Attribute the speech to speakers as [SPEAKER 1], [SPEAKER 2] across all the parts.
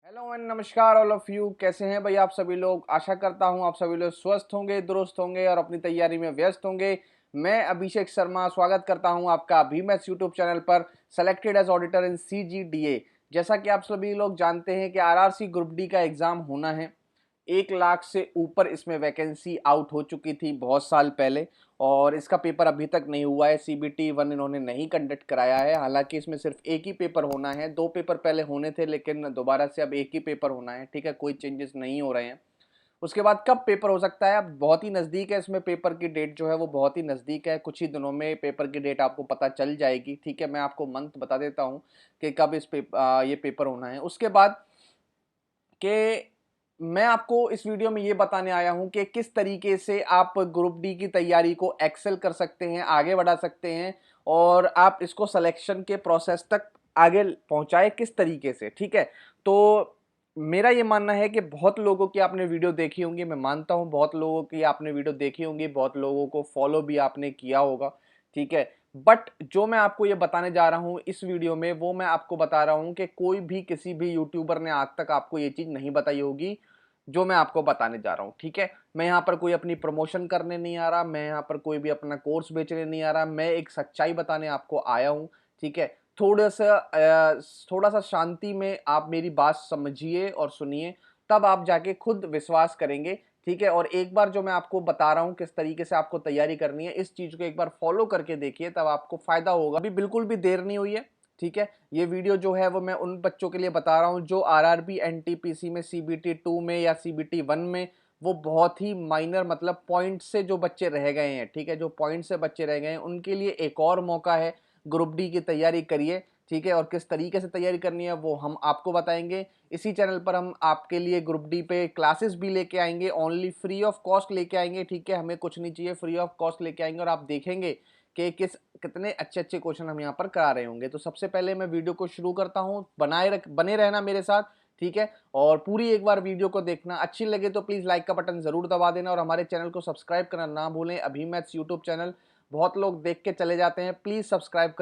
[SPEAKER 1] Hello and नमस्कार all of you. कैसे हैं भाई आप सभी लोग। आशा करता हूं आप सभी लोग स्वस्थ होंगे, दुरुस्त होंगे और अपनी तैयारी में व्यस्त होंगे। मैं अभिषेक शर्मा स्वागत करता हूं आपका अभी मैथ्स यूट्यूब चैनल पर, selected as auditor in CGDA। जैसा कि आप सभी लोग जानते हैं कि आरआरसी ग्रुप डी का एग्जाम होना है। 1 लाख से ऊपर इसमें वैकेंसी आउट हो चुकी थी बहुत साल पहले और इसका पेपर अभी तक नहीं हुआ है। CBT 1 इन्होंने नहीं कंडक्ट कराया है। हालांकि इसमें सिर्फ एक ही पेपर होना है, 2 पेपर पहले होने थे लेकिन दोबारा से अब एक ही पेपर होना है। ठीक है, कोई चेंजेस नहीं हो रहे हैं। उसके बाद कब पेपर हो सकता है, अब बहुत ही नज़दीक है। इसमें पेपर की डेट जो है वो बहुत ही नज़दीक है। कुछ ही दिनों में पेपर की डेट आपको पता चल जाएगी। ठीक है, मैं आपको मंथ बता देता हूँ कि कब ये पेपर होना है। उसके बाद कि मैं आपको इस वीडियो में ये बताने आया हूं कि किस तरीके से आप ग्रुप डी की तैयारी को एक्सेल कर सकते हैं, आगे बढ़ा सकते हैं और आप इसको सिलेक्शन के प्रोसेस तक आगे पहुंचाए किस तरीके से। ठीक है, तो मेरा ये मानना है कि बहुत लोगों की आपने वीडियो देखी होंगी, मैं मानता हूं बहुत लोगों की आपने वीडियो देखी होंगी, बहुत लोगों को फॉलो भी आपने किया होगा। ठीक है, बट जो मैं आपको ये बताने जा रहा हूँ इस वीडियो में, वो मैं आपको बता रहा हूँ कि कोई भी किसी भी यूट्यूबर ने आज तक आपको ये चीज नहीं बताई होगी जो मैं आपको बताने जा रहा हूँ। ठीक है, मैं यहाँ पर कोई अपनी प्रमोशन करने नहीं आ रहा, मैं यहाँ पर कोई भी अपना कोर्स बेचने नहीं आ रहा, मैं एक सच्चाई बताने आपको आया हूँ। ठीक है, थोड़ा सा शांति में आप मेरी बात समझिए और सुनिए, तब आप जाके खुद विश्वास करेंगे। ठीक है, और एक बार जो मैं आपको बता रहा हूं किस तरीके से आपको तैयारी करनी है, इस चीज को एक बार फॉलो करके देखिए, तब आपको फायदा होगा। अभी बिल्कुल भी देर नहीं हुई है। ठीक है, ये वीडियो जो है वो मैं उन बच्चों के लिए बता रहा हूं जो आरआरबी एनटीपीसी में, CBT 2 में या CBT 1 में वो बहुत ही माइनर मतलब पॉइंट से जो बच्चे रह गए हैं। ठीक है, जो पॉइंट से बच्चे रह गए हैं उनके लिए एक और मौका है। ग्रुप डी की तैयारी करिए। ठीक है, और किस तरीके से तैयारी करनी है वो हम आपको बताएंगे। इसी चैनल पर हम आपके लिए ग्रुप डी पे क्लासेस भी लेके आएंगे, ओनली फ्री ऑफ कॉस्ट लेके आएंगे। ठीक है, हमें कुछ नहीं चाहिए, फ्री ऑफ कॉस्ट लेके आएंगे और आप देखेंगे कि कितने अच्छे अच्छे क्वेश्चन हम यहाँ पर करा रहे होंगे। तो सबसे पहले मैं वीडियो को शुरू करता हूँ, बने रहना मेरे साथ। ठीक है, और पूरी एक बार वीडियो को देखना, अच्छी लगे तो प्लीज लाइक का बटन जरूर दबा देना और हमारे चैनल को सब्सक्राइब करना ना भूलें। अभी मैथ्स यूट्यूब चैनल बहुत लोग देख के चले जाते हैं, प्लीज सब्सक्राइब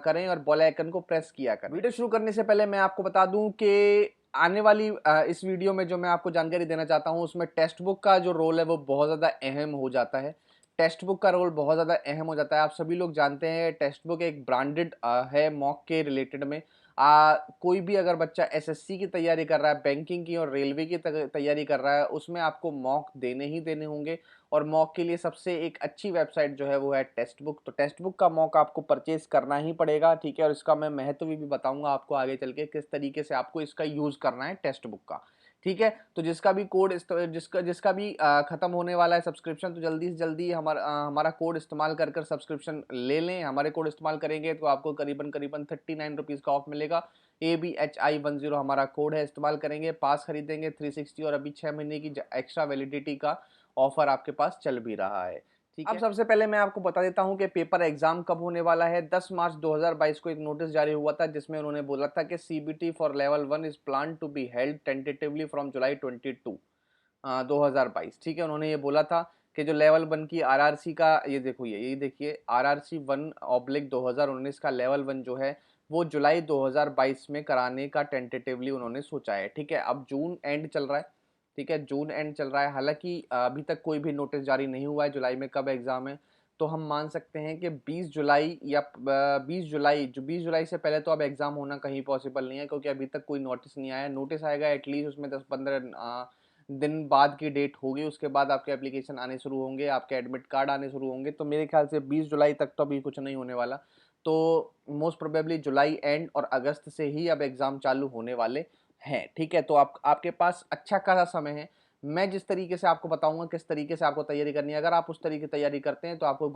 [SPEAKER 1] करें और बेल आइकन को प्रेस किया करें। वीडियो शुरू करने से पहले मैं आपको बता दूं कि आने वाली इस वीडियो में जो मैं आपको जानकारी देना चाहता हूं उसमें टेक्स्ट बुक का जो रोल है वो बहुत ज़्यादा अहम हो जाता है। टेक्स्ट बुक का रोल बहुत ज़्यादा अहम हो जाता है। आप सभी लोग जानते हैं टेक्स्ट बुक एक ब्रांडेड है मॉक के रिलेटेड में। कोई भी अगर बच्चा SSC की तैयारी कर रहा है, बैंकिंग की और रेलवे की तैयारी कर रहा है, उसमें आपको मॉक देने ही देने होंगे। और मॉक के लिए सबसे एक अच्छी वेबसाइट जो है वो है टेक्स्ट बुक। तो टेक्स्ट बुक का मॉक आपको परचेज करना ही पड़ेगा। ठीक है, और इसका मैं महत्व भी बताऊंगा आपको आगे चल के किस तरीके से आपको इसका यूज करना है टेक्स्ट बुक का। ठीक है, तो जिसका भी कोड जिसका जिसका भी खत्म होने वाला है सब्सक्रिप्शन, तो जल्दी से जल्दी हमारा कोड इस्तेमाल कर कर सब्सक्रिप्शन ले लें। हमारे कोड इस्तेमाल करेंगे तो आपको करीबन करीबन 39 रुपीज़ का ऑफ मिलेगा। ABHI10 हमारा कोड है, इस्तेमाल करेंगे, पास खरीदेंगे 360 और अभी 6 महीने की एक्स्ट्रा वैलिडिटी का ऑफर आपके पास चल भी रहा है। ठीक है, अब सबसे पहले मैं आपको बता देता हूं कि पेपर एग्जाम कब होने वाला है। 10 मार्च 2022 को एक नोटिस जारी हुआ था जिसमें उन्होंने बोला था कि CBT for level 1 is plan to be held tentatively from July 2022। ठीक है, उन्होंने ये बोला था कि जो लेवल 1 की आरआरसी का, ये देखिए RRC 1/2019 का लेवल 1 जो है वो जुलाई 2022 में कराने का टेंटेटिवली उन्होंने सोचा है। ठीक है, अब जून एंड चल रहा है। ठीक है, जून एंड चल रहा है, हालांकि अभी तक कोई भी नोटिस जारी नहीं हुआ है जुलाई में कब एग्जाम है। तो हम मान सकते हैं कि 20 जुलाई या 20 जुलाई से पहले तो अब एग्जाम होना कहीं पॉसिबल नहीं है, क्योंकि अभी तक कोई नोटिस नहीं आया। नोटिस आएगा एटलीस्ट उसमें 10-15 दिन बाद की डेट होगी, उसके बाद आपके एप्लीकेशन आने शुरू होंगे, आपके एडमिट कार्ड आने शुरू होंगे। तो मेरे ख्याल से 20 जुलाई तक तो अभी कुछ नहीं होने वाला। तो मोस्ट प्रोबेबली जुलाई एंड और अगस्त से ही अब एग्जाम चालू होने वाले हैं। ठीक है, तो आपके पास अच्छा खासा समय है। मैं जिस तरीके से आपको बताऊंगा किस तरीके से आपको तैयारी करनी है, अगर आप उस तरीके की तैयारी करते हैं तो आपको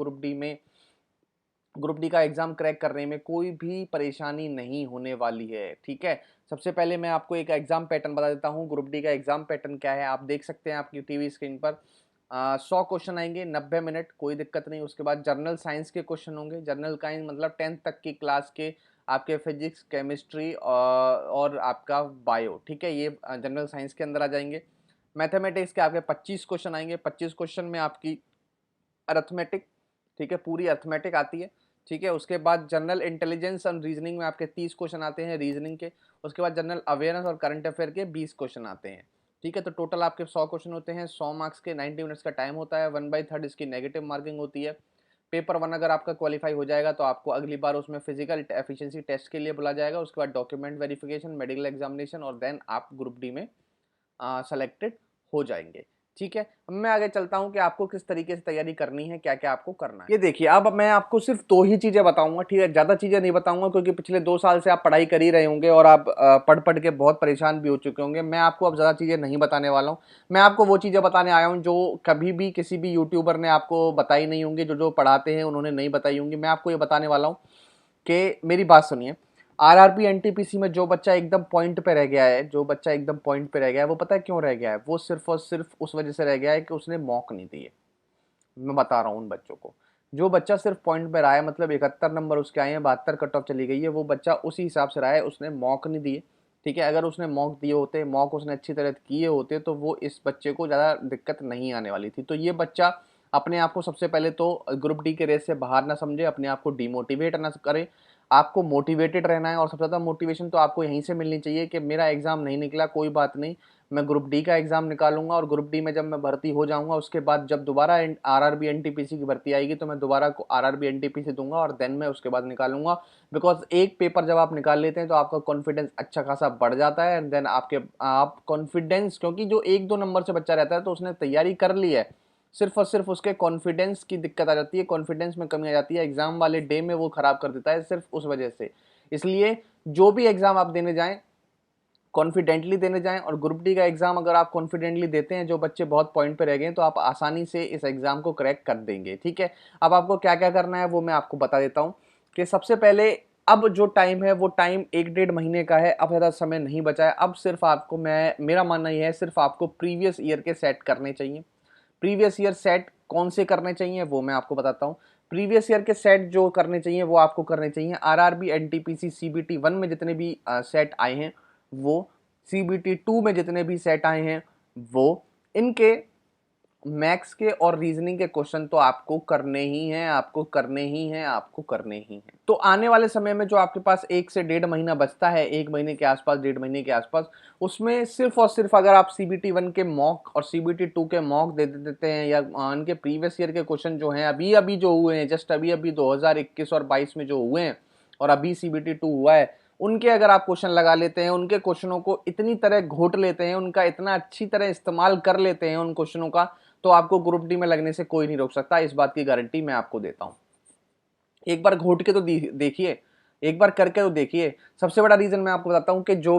[SPEAKER 1] ग्रुप डी का एग्जाम क्रैक करने में कोई भी परेशानी नहीं होने वाली है। ठीक है, सबसे पहले मैं आपको एक एग्जाम पैटर्न बता देता हूँ। ग्रुप डी का एग्जाम पैटर्न क्या है आप देख सकते हैं आपकी टीवी स्क्रीन पर। 100 क्वेश्चन आएंगे 90 मिनट, कोई दिक्कत नहीं। उसके बाद जनरल साइंस के क्वेश्चन होंगे, जनरल साइंस मतलब 10th तक की क्लास के आपके फिजिक्स, केमिस्ट्री और आपका बायो। ठीक है, ये जनरल साइंस के अंदर आ जाएंगे। मैथमेटिक्स के आपके 25 क्वेश्चन आएंगे। 25 क्वेश्चन में आपकी अर्थमेटिक, ठीक है, पूरी अर्थमेटिक आती है। ठीक है। उसके बाद जनरल इंटेलिजेंस और रीजनिंग में आपके 30 क्वेश्चन आते हैं रीजनिंग के। उसके बाद जनरल अवेयरनेस और करंट अफेयर के 20 क्वेश्चन आते हैं। ठीक है, तो टोटल आपके 100 क्वेश्चन होते हैं, 100 मार्क्स के, 90 मिनट्स का टाइम होता है, 1/3 इसकी नेगेटिव मार्किंग होती है। पेपर 1 अगर आपका क्वालिफाई हो जाएगा तो आपको अगली बार उसमें फिजिकल एफिशिएंसी टेस्ट के लिए बुला जाएगा। उसके बाद डॉक्यूमेंट वेरिफिकेशन, मेडिकल एग्जामिनेशन और देन आप ग्रुप डी में सेलेक्टेड हो जाएंगे। ठीक है, अब मैं आगे चलता हूं कि आपको किस तरीके से तैयारी करनी है, क्या क्या आपको करना है। ये देखिए, अब मैं आपको सिर्फ 2 ही चीजें बताऊंगा, ठीक है, ज्यादा चीजें नहीं बताऊंगा क्योंकि पिछले 2 साल से आप पढ़ाई कर ही रहे होंगे और आप पढ़ पढ़ के बहुत परेशान भी हो चुके होंगे। मैं आपको अब ज्यादा चीजें नहीं बताने वाला हूँ। मैं आपको वो चीजें बताने आया हूँ जो कभी भी किसी भी यूट्यूबर ने आपको बताई नहीं होंगी, जो जो पढ़ाते हैं उन्होंने नहीं बताई होंगी। मैं आपको ये बताने वाला हूँ कि मेरी बात सुनिए। आरआरबी एनटीपीसी में जो बच्चा एकदम पॉइंट पे रह गया है, जो बच्चा एकदम पॉइंट पे रह गया है, वो पता है क्यों रह गया है? वो सिर्फ और सिर्फ उस वजह से रह गया है कि उसने मॉक नहीं दिए। मैं बता रहा हूँ उन बच्चों को। जो बच्चा सिर्फ पॉइंट पे रहा है, मतलब 71 नंबर उसके आए हैं, 72 कट ऑफ चली गई है, वो बच्चा उसी हिसाब से रहा है, उसने मॉक नहीं दिए। ठीक है, अगर उसने मॉक दिए होते, मॉक उसने अच्छी तरह किए होते, तो वो इस बच्चे को ज़्यादा दिक्कत नहीं आने वाली थी। तो ये बच्चा अपने आप को सबसे पहले तो ग्रुप डी के रेस से बाहर ना समझे, अपने आप को डिमोटिवेट ना करे। आपको मोटिवेटेड रहना है और सबसे ज़्यादा मोटिवेशन तो आपको यहीं से मिलनी चाहिए कि मेरा एग्जाम नहीं निकला, कोई बात नहीं, मैं ग्रुप डी का एग्जाम निकालूंगा और ग्रुप डी में जब मैं भर्ती हो जाऊंगा उसके बाद जब दोबारा आरआरबी एनटीपीसी की भर्ती आएगी तो मैं दोबारा को आरआरबी एनटीपीसी दूंगा और देन मैं उसके बाद निकालूंगा। बिकॉज एक पेपर जब आप निकाल लेते हैं तो आपका कॉन्फिडेंस अच्छा खासा बढ़ जाता है एंड देन आप कॉन्फिडेंस, क्योंकि जो 1-2 नंबर से बच्चा रहता है तो उसने तैयारी कर ली है, सिर्फ और सिर्फ उसके कॉन्फिडेंस की दिक्कत आ जाती है, कॉन्फिडेंस में कमी आ जाती है, एग्जाम वाले डे में वो खराब कर देता है सिर्फ उस वजह से। इसलिए जो भी एग्जाम आप देने जाएं कॉन्फिडेंटली देने जाएं, और ग्रुप डी का एग्जाम अगर आप कॉन्फिडेंटली देते हैं, जो बच्चे बहुत पॉइंट पे रह गए हैं, तो आप आसानी से इस एग्जाम को क्रैक कर देंगे। ठीक है, अब आपको क्या क्या करना है वो मैं आपको बता देता हूं कि सबसे पहले अब जो टाइम है वो टाइम 1-1.5 महीने का है। अब ज़्यादा समय नहीं बचा है। अब सिर्फ आपको, मैं मेरा मानना यह है, सिर्फ आपको प्रीवियस ईयर के सेट करने चाहिए। प्रीवियस ईयर सेट कौन से करने चाहिए वो मैं आपको बताता हूँ। प्रीवियस ईयर के सेट जो करने चाहिए वो आपको करने चाहिए आरआरबी एनटीपीसी सीबीटी 1 में जितने भी सेट आए हैं वो, सीबीटी 2 में जितने भी सेट आए हैं वो, इनके मैथ्स के और रीजनिंग के क्वेश्चन तो आपको करने ही हैं, आपको करने ही हैं, आपको करने ही हैं। तो आने वाले समय में जो आपके पास 1 से 1.5 महीना बचता है, 1 महीने के आसपास, 1.5 महीने के आसपास, उसमें सिर्फ और सिर्फ अगर आप सीबीटी 1 के मॉक और सीबीटी 2 के मॉक दे देते हैं, या उनके प्रीवियस ईयर के क्वेश्चन जो हैं अभी अभी जो हुए हैं, जस्ट अभी अभी 2021 और 22 में जो हुए हैं और अभी सीबीटी 2 हुआ है, उनके अगर आप क्वेश्चन लगा लेते हैं, उनके क्वेश्चनों को इतनी तरह घोट लेते हैं, उनका इतना अच्छी तरह इस्तेमाल कर लेते हैं उन क्वेश्चनों का, तो आपको ग्रुप डी में लगने से कोई नहीं रोक सकता। इस बात की गारंटी मैं आपको देता हूं। एक बार घोट के तो देखिए, एक बार करके तो देखिए। सबसे बड़ा रीजन मैं आपको बताता हूं कि जो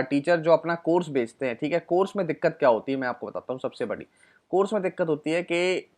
[SPEAKER 1] टीचर जो अपना कोर्स बेचते हैं, ठीक है, कोर्स में दिक्कत क्या होती है मैं आपको बताता हूं। सबसे बड़ी कोर्स में दिक्कत होती है कि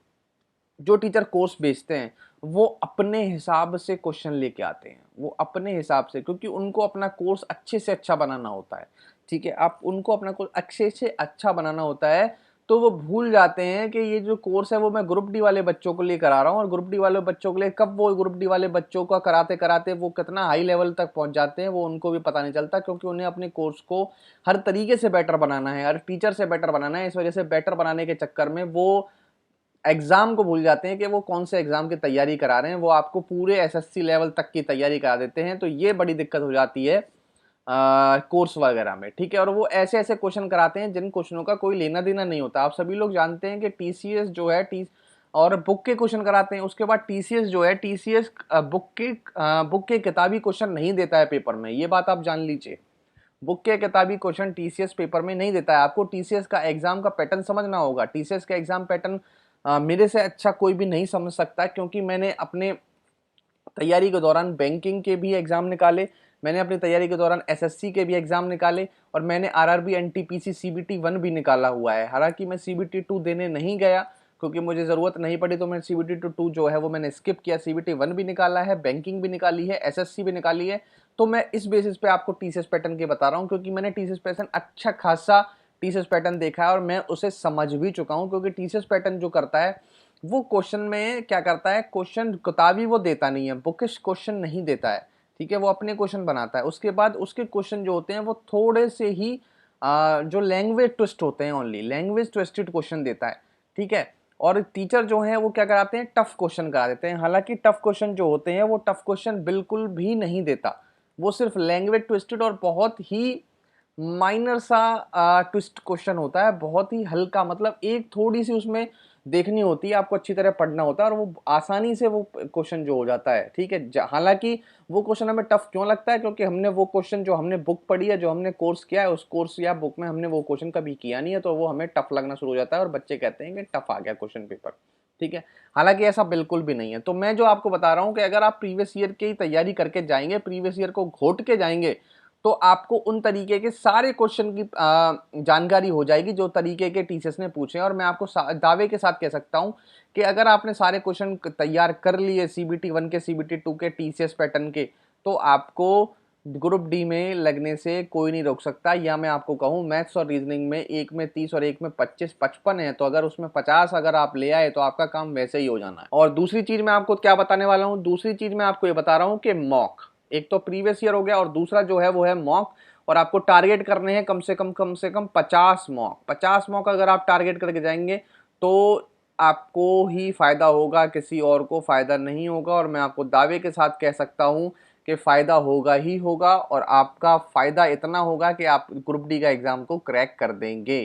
[SPEAKER 1] जो टीचर कोर्स बेचते हैं वो अपने हिसाब से क्वेश्चन लेके आते हैं, वो अपने हिसाब से, क्योंकि उनको अपना कोर्स अच्छे से अच्छा बनाना होता है। ठीक है, आप उनको अपना कोर्स अच्छे से अच्छा बनाना होता है, तो वो भूल जाते हैं कि ये जो कोर्स है वो मैं ग्रुप डी वाले बच्चों को लिए करा रहा हूँ, और ग्रुप डी वाले बच्चों के लिए कब वो ग्रुप डी वाले बच्चों का कराते कराते वो कितना हाई लेवल तक पहुंच जाते हैं वो उनको भी पता नहीं चलता, क्योंकि उन्हें अपने कोर्स को हर तरीके से बेटर बनाना है, हर टीचर से बेटर बनाना है। इस वजह से बेटर बनाने के चक्कर में वो एग्जाम को भूल जाते हैं कि वो कौन से एग्जाम की तैयारी करा रहे हैं, वो आपको पूरे एसएससी लेवल तक की तैयारी करा देते हैं। तो ये बड़ी दिक्कत हो जाती है कोर्स वगैरह में। ठीक है, और वो ऐसे ऐसे क्वेश्चन कराते हैं जिन क्वेश्चनों का कोई लेना देना नहीं होता। आप सभी लोग जानते हैं कि टीसीएस जो है और बुक के क्वेश्चन कराते हैं, उसके बाद टीसीएस जो है, टीसीएस बुक के किताबी क्वेश्चन नहीं देता है पेपर में, ये बात आप जान लीजिए। बुक के किताबी क्वेश्चन टीसीएस पेपर में नहीं देता है। आपको टीसीएस का एग्जाम का पैटर्न समझना होगा। टीसीएस का एग्जाम पैटर्न मेरे से अच्छा कोई भी नहीं समझ सकता, क्योंकि मैंने अपने तैयारी के दौरान बैंकिंग के भी एग्जाम निकाले, मैंने अपनी तैयारी के दौरान एसएससी के भी एग्जाम निकाले, और मैंने आरआरबी एनटीपीसी सीबीटी 1 भी निकाला हुआ है। हालांकि मैं सीबीटी 2 देने नहीं गया क्योंकि मुझे जरूरत नहीं पड़ी, तो मैं सीबीटी 2 जो है वो मैंने स्किप किया। सीबीटी 1 भी निकाला है, बैंकिंग भी निकाली है, एसएससी भी निकाली है। तो मैं इस बेसिस पे आपको टीसीएस पैटर्न के बता रहा हूँ, क्योंकि मैंने टीसीएस पैटर्न अच्छा खासा टीसीएस पैटर्न देखा है और मैं उसे समझ भी चुका हूँ। क्योंकि टीसीएस पैटर्न जो करता है वो क्वेश्चन में क्या करता है, क्वेश्चन किताबी वो देता नहीं है, बुकिश क्वेश्चन नहीं देता है। ठीक है, वो अपने क्वेश्चन बनाता है। उसके बाद उसके क्वेश्चन जो होते हैं वो थोड़े से ही जो लैंग्वेज ट्विस्ट होते हैं, ओनली लैंग्वेज ट्विस्टेड क्वेश्चन देता है। ठीक है, और टीचर जो हैं वो क्या कराते हैं, टफ क्वेश्चन करा देते हैं। हालांकि टफ क्वेश्चन जो होते हैं वो टफ क्वेश्चन बिल्कुल भी नहीं देता, वो सिर्फ लैंग्वेज ट्विस्टेड और बहुत ही माइनर सा ट्विस्ट क्वेश्चन होता है, बहुत ही हल्का, मतलब एक थोड़ी सी उसमें देखनी होती है, आपको अच्छी तरह पढ़ना होता है और वो आसानी से वो क्वेश्चन जो हो जाता है। ठीक है, हालांकि वो क्वेश्चन हमें टफ क्यों लगता है, क्योंकि हमने वो क्वेश्चन जो हमने बुक पढ़ी है, जो हमने कोर्स किया है, उस कोर्स या बुक में हमने वो क्वेश्चन कभी किया नहीं है, तो वो हमें टफ लगना शुरू हो जाता है और बच्चे कहते हैं कि टफ आ गया क्वेश्चन पेपर। ठीक है, हालांकि ऐसा बिल्कुल भी नहीं है। तो मैं जो आपको बता रहा हूं कि अगर आप प्रीवियस ईयर की तैयारी करके जाएंगे, प्रीवियस ईयर को घोट के जाएंगे, तो आपको उन तरीके के सारे क्वेश्चन की जानकारी हो जाएगी जो तरीके के टीचर्स ने पूछे हैं। और मैं आपको दावे के साथ कह सकता हूं कि अगर आपने सारे क्वेश्चन तैयार कर लिए सीबीटी 1 के, सीबीटी 2 के, टीसीएस पैटर्न के, तो आपको ग्रुप डी में लगने से कोई नहीं रोक सकता। या मैं आपको कहूं, मैथ्स और रीजनिंग में एक में 30 और एक में 25 55 है, तो अगर उसमें 50 अगर आप ले आए तो आपका काम वैसे ही हो जाना है। और दूसरी चीज मैं आपको क्या बताने वाला हूं, दूसरी चीज मैं आपको ये बता रहा हूं कि मॉक, एक तो प्रीवियस ईयर हो गया और दूसरा जो है वो है मॉक। और आपको टारगेट करने हैं कम से कम 50 मॉक। 50 मॉक अगर आप टारगेट करके जाएंगे तो आपको ही फायदा होगा, किसी और को फायदा नहीं होगा। और मैं आपको दावे के साथ कह सकता हूं कि फायदा होगा ही होगा, और आपका फायदा इतना होगा कि आप ग्रुप डी का एग्जाम को क्रैक कर देंगे।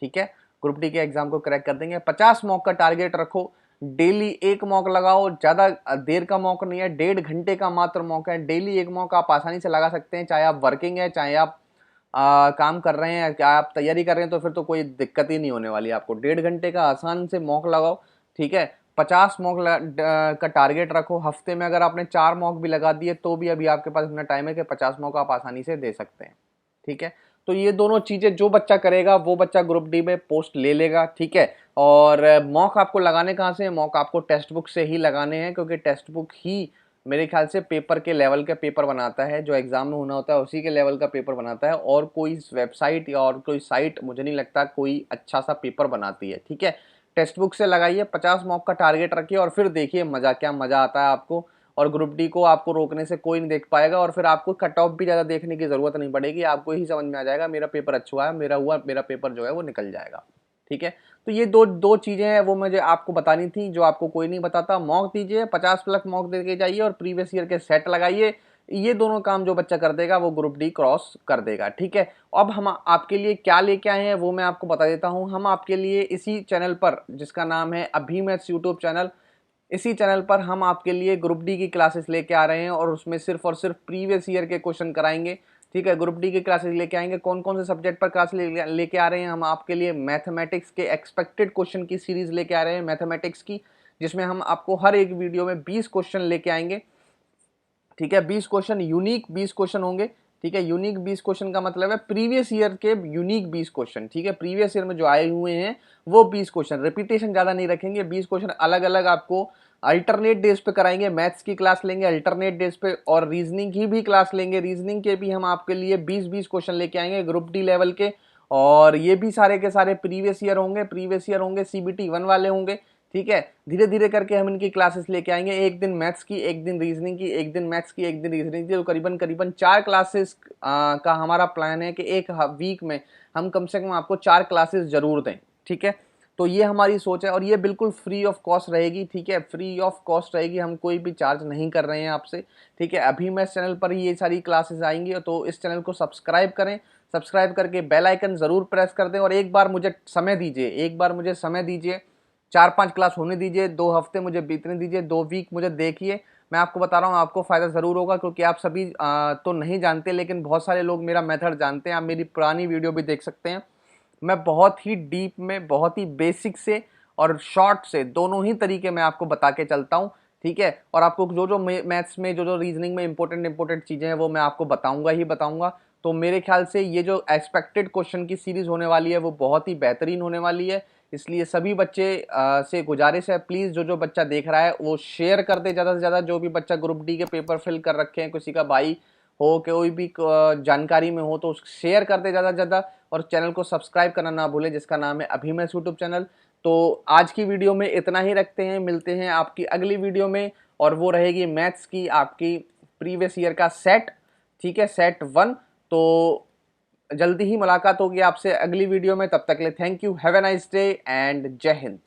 [SPEAKER 1] ठीक है, ग्रुप डी के एग्जाम को क्रैक कर देंगे। 50 मॉक का टारगेट रखो, डेली एक मॉक लगाओ, ज्यादा देर का मॉक नहीं है, 1.5 घंटे का मात्र मॉक है। डेली एक मॉक आप आसानी से लगा सकते हैं, चाहे आप वर्किंग है, चाहे आप काम कर रहे हैं, क्या आप तैयारी कर रहे हैं, तो फिर तो कोई दिक्कत ही नहीं होने वाली आपको। 1.5 घंटे का आसान से मॉक लगाओ। ठीक है, 50 मॉक का टारगेट रखो। हफ्ते में अगर आपने 4 मॉक भी लगा दिए तो भी अभी आपके पास इतना टाइम है कि 50 मॉक आप आसानी से दे सकते हैं। ठीक है, तो ये दोनों चीजें जो बच्चा करेगा वो बच्चा ग्रुप डी में पोस्ट ले लेगा। ठीक है, और मॉक आपको लगाने कहाँ से हैं, मॉक आपको टेक्स्ट बुक से ही लगाने हैं, क्योंकि टेक्स्ट बुक ही मेरे ख्याल से पेपर के लेवल का पेपर बनाता है, जो एग्जाम में होना होता है उसी के लेवल का पेपर बनाता है। और कोई वेबसाइट या और कोई साइट मुझे नहीं लगता कोई अच्छा सा पेपर बनाती है। ठीक है, टेक्स्ट बुक से लगाइए, 50 मॉक का टारगेट रखिए और फिर देखिए मजा, क्या मजा आता है आपको। और ग्रुप डी को आपको रोकने से कोई नहीं देख पाएगा, और फिर आपको कट ऑफ भी ज्यादा देखने की जरूरत नहीं पड़ेगी, आपको ही समझ में आ जाएगा मेरा पेपर अच्छा हुआ है, मेरा पेपर जो है वो निकल जाएगा। ठीक है, तो ये दो दो चीजें हैं वो मुझे आपको बतानी थी, जो आपको कोई नहीं बताता। मॉक दीजिए, 50 प्लस मॉक दे के जाइए और प्रीवियस ईयर के सेट लगाइए। ये दोनों काम जो बच्चा कर देगा वो ग्रुप डी क्रॉस कर देगा। ठीक है, अब हम आपके लिए क्या लेके आए हैं वो मैं आपको बता देता हूं। हम आपके लिए इसी चैनल पर, जिसका नाम है अभी मैथ्स यूट्यूब चैनल, इसी चैनल पर हम आपके लिए ग्रुप डी की क्लासेस लेके आ रहे हैं, और उसमें सिर्फ और सिर्फ प्रीवियस ईयर के क्वेश्चन कराएंगे। ठीक है, ग्रुप डी की क्लासेस लेके आएंगे। कौन कौन से सब्जेक्ट पर क्लास लेके आ रहे हैं, हम आपके लिए मैथमेटिक्स के एक्सपेक्टेड क्वेश्चन की सीरीज लेके आ रहे हैं, मैथमेटिक्स की, जिसमें हम आपको हर एक वीडियो में 20 क्वेश्चन लेके आएंगे। ठीक है, 20 क्वेश्चन, यूनिक 20 क्वेश्चन होंगे। ठीक है, यूनिक 20 क्वेश्चन का मतलब है प्रीवियस ईयर के यूनिक 20 क्वेश्चन। ठीक है, प्रीवियस ईयर में जो आए हुए हैं वो 20 क्वेश्चन, रिपीटेशन ज्यादा नहीं रखेंगे, 20 क्वेश्चन अलग अलग आपको अल्टरनेट डेज पे कराएंगे। मैथ्स की क्लास लेंगे अल्टरनेट डेज पे, और रीजनिंग की भी क्लास लेंगे, रीजनिंग के भी हम आपके लिए 20-20 क्वेश्चन लेके आएंगे ग्रुप डी लेवल के। और ये भी सारे के सारे प्रीवियस ईयर होंगे, सीबीटी 1 वाले होंगे। ठीक है, धीरे धीरे करके हम इनकी क्लासेस लेके आएंगे, एक दिन मैथ्स की, एक दिन रीजनिंग की, एक दिन मैथ्स की, एक दिन रीजनिंग की, तो करीबन करीबन 4 क्लासेस का हमारा प्लान है कि एक वीक में हम कम से कम आपको 4 क्लासेस जरूर दें। ठीक है, तो ये हमारी सोच है, और ये बिल्कुल फ्री ऑफ कॉस्ट रहेगी। ठीक है, फ्री ऑफ कॉस्ट रहेगी, हम कोई भी चार्ज नहीं कर रहे हैं आपसे। ठीक है, अभी मैं इस चैनल पर ही ये सारी क्लासेस आएंगी, तो इस चैनल को सब्सक्राइब करें, सब्सक्राइब करके बेल आइकन जरूर प्रेस कर दें, और एक बार मुझे समय दीजिए, 4-5 क्लास होने दीजिए, 2 हफ्ते मुझे बीतने दीजिए, 2 वीक मुझे देखिए। मैं आपको बता रहा हूँ आपको फायदा जरूर होगा, क्योंकि आप सभी तो नहीं जानते, लेकिन बहुत सारे लोग मेरा मेथड जानते हैं। आप मेरी पुरानी वीडियो भी देख सकते हैं, मैं बहुत ही डीप में, बहुत ही बेसिक से और शॉर्ट से, दोनों ही तरीके मैं आपको बता के चलता हूँ। ठीक है, और आपको जो जो मैथ्स में, जो जो रीजनिंग में इंपॉर्टेंट चीजें हैं वो मैं आपको बताऊंगा ही बताऊंगा। तो मेरे ख्याल से ये जो एक्सपेक्टेड क्वेश्चन की सीरीज होने वाली है वो बहुत ही बेहतरीन होने वाली है। इसलिए सभी बच्चे से गुजारिश है, प्लीज जो जो बच्चा देख रहा है वो शेयर कर दे ज्यादा से ज्यादा। जो भी बच्चा ग्रुप डी के पेपर फिल कर रखे हैं, किसी का भाई हो, कोई भी जानकारी में हो, तो शेयर कर दे ज़्यादा से ज़्यादा, और चैनल को सब्सक्राइब करना ना भूलें, जिसका नाम है अभी मैथ्स यूट्यूब चैनल। तो आज की वीडियो में इतना ही रखते हैं, मिलते हैं आपकी अगली वीडियो में, और वो रहेगी मैथ्स की आपकी प्रीवियस ईयर का सेट। ठीक है, सेट 1। तो जल्दी ही मुलाकात होगी आपसे अगली वीडियो में, तब तक के लिए thank you, have a nice day and जय हिंद।